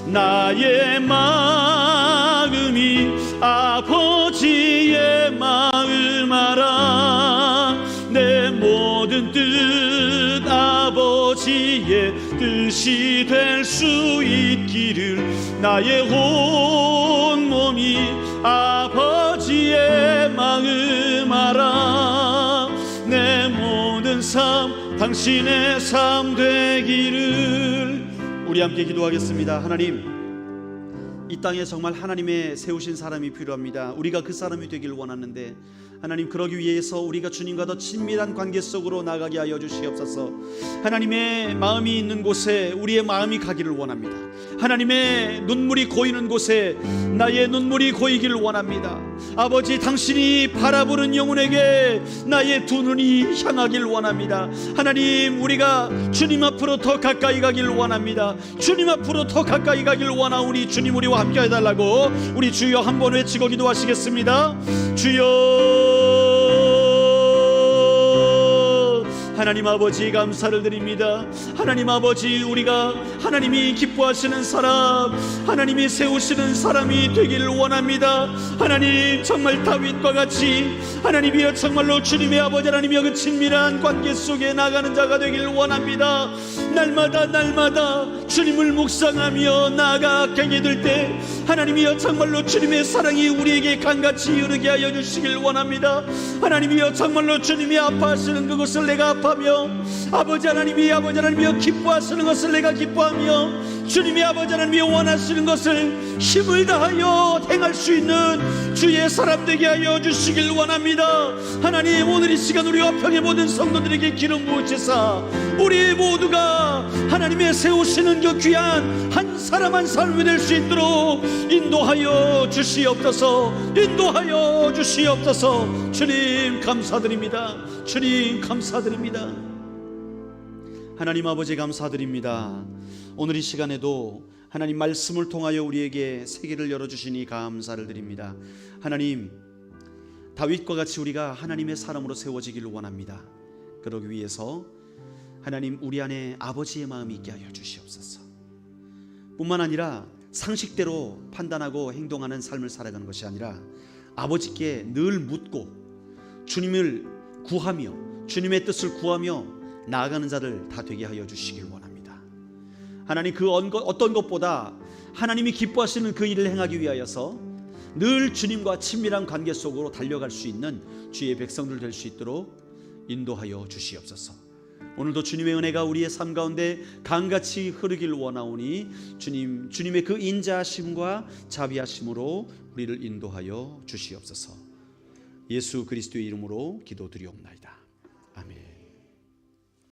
A: 나의 마음이 아버지의 마음 알아. 내 모든 뜻 아버지의 뜻이 될 수 있기를 나의 온 몸이 아버지의 마음 알아. 내 모든 삶 당신의 삶 되기를. 우리 함께 기도하겠습니다. 하나님, 이 땅에 정말 하나님의 세우신 사람이 필요합니다. 우리가 그 사람이 되길 원하는데 하나님, 그러기 위해서 우리가 주님과 더 친밀한 관계 속으로 나가게 하여 주시옵소서. 하나님의 마음이 있는 곳에 우리의 마음이 가기를 원합니다. 하나님의 눈물이 고이는 곳에 나의 눈물이 고이기를 원합니다. 아버지, 당신이 바라보는 영혼에게 나의 두 눈이 향하길 원합니다. 하나님, 우리가 주님 앞으로 더 가까이 가길 원합니다. 주님 앞으로 더 가까이 가길 원하오니 주님, 우리와 함께 해달라고 우리 주여 한번 외치고 기도하시겠습니다. 주여, 하나님 아버지 감사를 드립니다. 하나님 아버지, 우리가 하나님이 기뻐하시는 사람, 하나님이 세우시는 사람이 되기를 원합니다. 하나님, 정말 다윗과 같이 하나님이여 정말로 주님의 아버지 하나님이여 그 친밀한 관계 속에 나가는 자가 되기를 원합니다. 날마다 주님을 묵상하며 나아가 가게 될 때 하나님이여 정말로 주님의 사랑이 우리에게 강같이 흐르게 하여 주시길 원합니다. 하나님이여 정말로 주님이 아파하시는 그것을 내가 아파하며, 아버지 하나님이여 기뻐하시는 것을 내가 기뻐하며, 주님이 아버지 하나님이 원하시는 것을 힘을 다하여 행할 수 있는 주의 사람 되게 하여 주시길 원합니다. 하나님, 오늘 이 시간 우리와 평의 모든 성도들에게 기름 부으시사 우리 모두가 하나님의 세우시는 그 귀한 한 사람 한 사람이 될 수 있도록 인도하여 주시옵소서. 인도하여 주시옵소서. 주님 감사드립니다. 주님 감사드립니다. 하나님 아버지 감사드립니다. 오늘 이 시간에도 하나님 말씀을 통하여 우리에게 세계를 열어주시니 감사를 드립니다. 하나님, 다윗과 같이 우리가 하나님의 사람으로 세워지기를 원합니다. 그러기 위해서 하나님, 우리 안에 아버지의 마음이 있게 하여 주시옵소서. 뿐만 아니라 상식대로 판단하고 행동하는 삶을 살아가는 것이 아니라 아버지께 늘 묻고 주님을 구하며 주님의 뜻을 구하며 나아가는 자들 다 되게 하여 주시길 원합니다. 하나님, 그 어떤 것보다 하나님이 기뻐하시는 그 일을 행하기 위하여서 늘 주님과 친밀한 관계 속으로 달려갈 수 있는 주의 백성들 될 수 있도록 인도하여 주시옵소서. 오늘도 주님의 은혜가 우리의 삶 가운데 강같이 흐르길 원하오니 주님의 그 인자하심과 자비하심으로 우리를 인도하여 주시옵소서. 예수 그리스도의 이름으로 기도드리옵나이다.